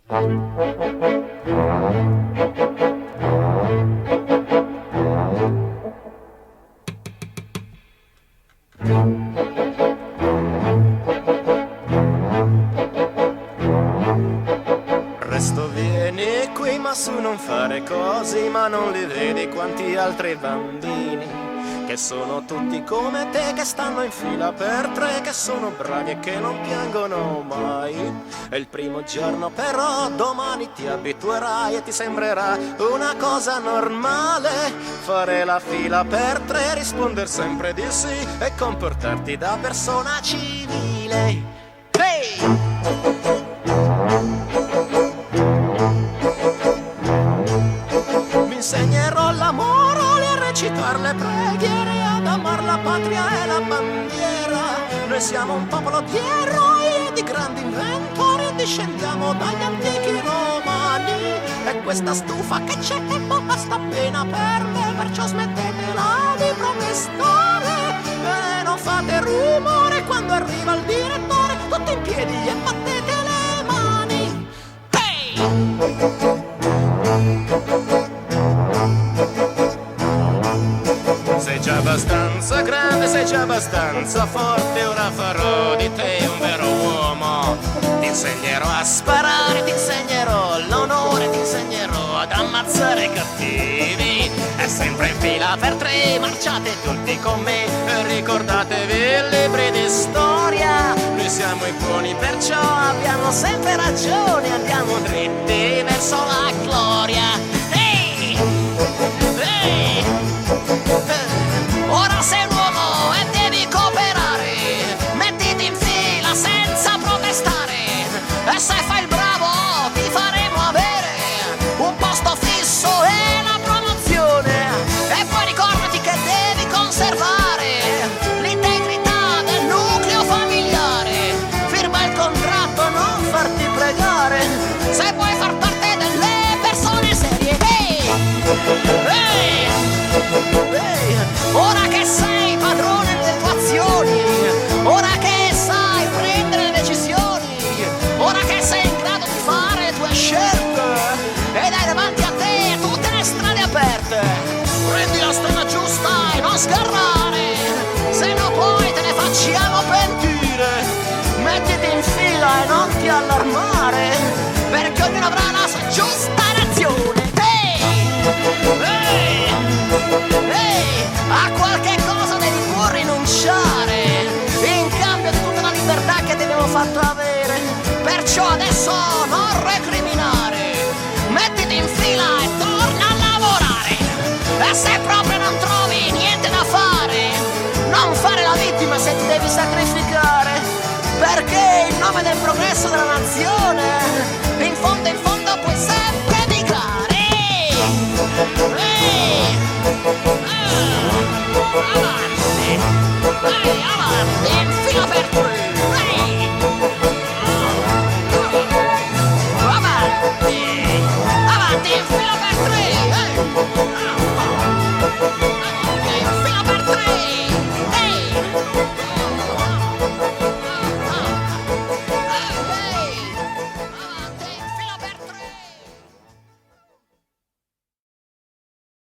Presto vieni qui, ma su non fare così, ma non li vedi quanti altri bambini che sono tutti come te, che stanno in fila per tre, che sono bravi e che non piangono mai. È il primo giorno però, domani ti abituerai e ti sembrerà una cosa normale fare la fila per tre, rispondere sempre di sì e comportarti da persona civile. Hey! Vi insegnerò l'amore, a recitare le preghiere, ad amar la patria e la bandiera. Noi siamo un popolo di eroi e di grandi inventori, discendiamo dagli antichi romani. E questa stufa che c'è basta appena per me, perciò smettetela di protestare e non fate rumore quando arriva il direttore. Tutti in piedi e battete le mani. Hey! Sei già abbastanza grande, sei già abbastanza forte, ora farò di te un vero uomo. Ti insegnerò a sparare, ti insegnerò l'onore, ti insegnerò ad ammazzare i cattivi. È sempre in fila per tre, marciate tutti con me, ricordatevi i libri di storia. Noi siamo i buoni, perciò abbiamo sempre ragione, andiamo dritti verso la gloria. Ehi! Ehi! Ora sei un uomo e devi cooperare, mettiti in fila senza protestare, e se fai il bravo ti faremo avere un posto fisso e la promozione. E poi ricordati che devi conservare l'integrità del nucleo familiare, firma il contratto, non farti pregare se vuoi far parte delle persone serie. Hey! Hey! Hey! Ora che sei padrone delle tue azioni, ora che sai prendere le decisioni, ora che sei in grado di fare le tue scelte ed hai davanti a te tutte le strade aperte, prendi la strada giusta e non sgarrare, se no poi te ne facciamo pentire. Mettiti in fila e non ti allarmare, perché ognuno avrà la sua giusta reazione. Ehi! Ehi! A qualche cosa devi pur rinunciare in cambio di tutta la libertà che ti abbiamo fatto avere. Perciò adesso non recriminare, mettiti in fila e torna a lavorare. E se proprio non trovi niente da fare, non fare la vittima se ti devi sacrificare, perché in nome del progresso della nazione in fondo puoi semplificare. Avanti!